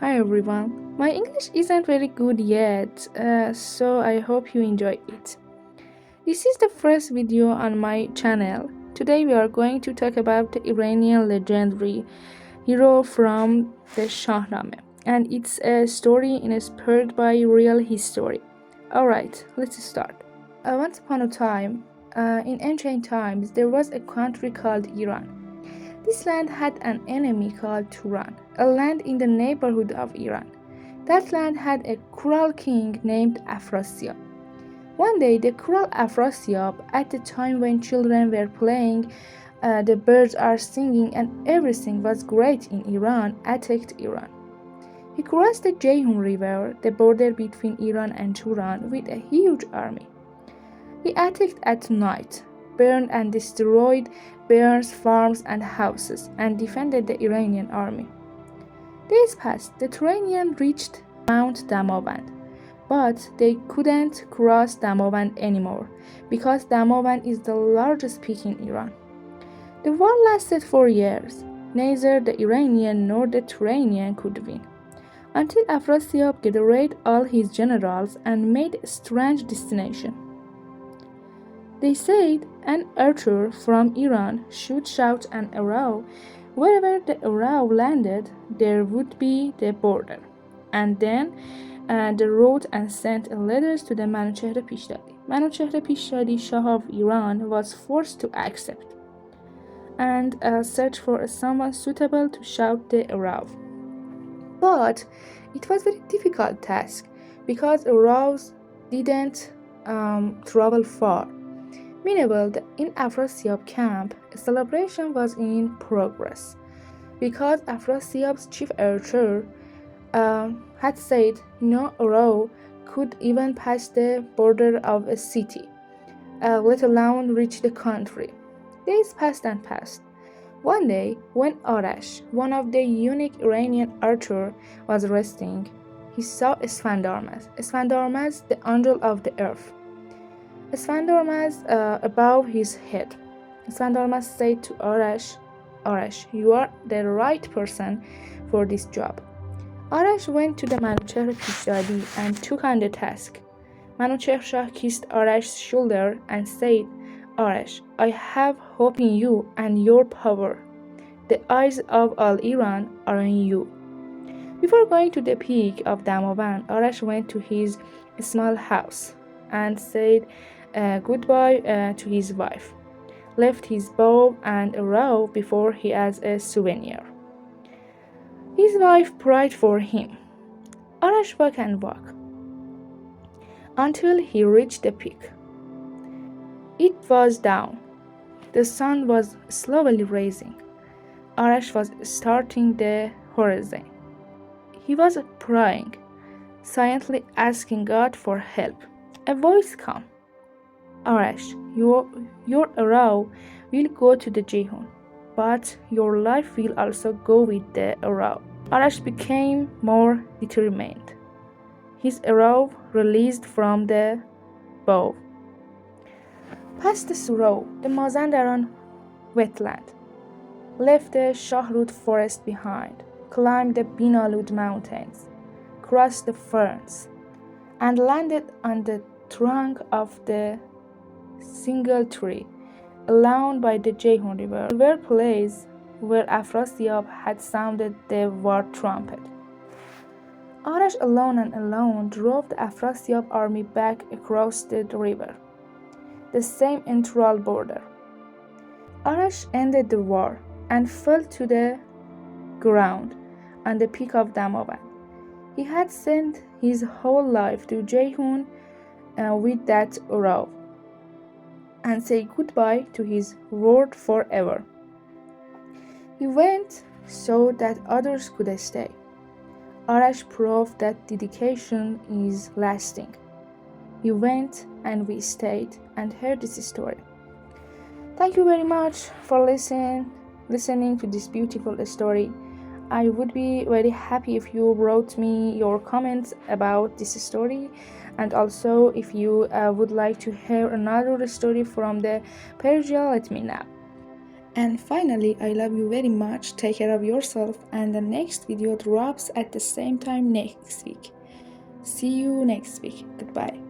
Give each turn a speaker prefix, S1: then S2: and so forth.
S1: Hi everyone. My English isn't very good yet, so I hope you enjoy it. This is the first video on my channel. Today we are going to talk about the Iranian legendary hero from the Shahnameh, and it's a story inspired by real history. Alright, let's start. Once upon a time, in ancient times, there was a country called Iran. This land had an enemy called Turan, a land in the neighborhood of Iran. That land had a cruel king named Afrasiab. One day, the cruel Afrasiab, at the time when children were playing, the birds are singing, and everything was great in Iran, attacked Iran. He crossed the Jeyhun River, the border between Iran and Turan, with a huge army. He attacked at night, burned and destroyed barns, farms, and houses, and defended the Iranian army. Days passed. The Turanians reached Mount Damavand, but they couldn't cross Damavand anymore because Damavand is the largest peak in Iran. The war lasted for years. Neither the Iranian nor the Turanian could win, until Afrasiab gathered all his generals and made a strange destination. They said an archer from Iran should shout an arrow. Wherever the arrow landed, there would be the border. And then they wrote and sent letters to the Manuchehr Pishdadi. Manuchehr Pishdadi, Shah of Iran, was forced to accept and search for someone suitable to shout the arrow. But it was a very difficult task because arrows didn't travel far. Meanwhile, in Afrasiab camp, a celebration was in progress because Afrasiab's chief archer had said no arrow could even pass the border of a city, let alone reach the country. Days passed and passed. One day, when Arash, one of the unique Iranian archers, was resting, he saw Esfandarmaz, the angel of the earth. Esfandarmaz above his head. Esfandarmaz said to Arash, you are the right person for this job. Arash went to the Manuchehr Pishdadi and took on the task. Manuchehr Shah kissed Arash's shoulder and said, Arash, I have hope in you and your power. The eyes of all Iran are on you. Before going to the peak of Damavand, Arash went to his small house and said goodbye to his wife, left his bow and arrow before he as a souvenir. His wife prayed for him. Arash walked and walked until he reached the peak. It was dawn. The sun was slowly rising. Arash was starting the horizon. He was praying, silently asking God for help. A voice came. Arash, your arrow will go to the Jeyhun, but your life will also go with the arrow. Arash became more determined. His arrow released from the bow, passed the Suro, the Mazandaran wetland, left the Shahrud forest behind, climbed the Binalud mountains, crossed the ferns, and landed on the trunk of the single tree along by the Jeyhun River, were place where Afrasiab had sounded the war trumpet. Arash alone drove the Afrasiab army back across the river, the same entral border. Arash ended the war and fell to the ground on the peak of Damavand. He had sent his whole life to Jeyhun with that arrow and say goodbye to his word forever. He went so that others could stay. Arash proved that dedication is lasting. He went and we stayed and heard this story. Thank you very much for listening to this beautiful story. I would be very happy if you wrote me your comments about this story, and also if you would like to hear another story from the Persia, let me know. And finally, I love you very much. Take care of yourself, and the next video drops at the same time next week. See you next week. Goodbye.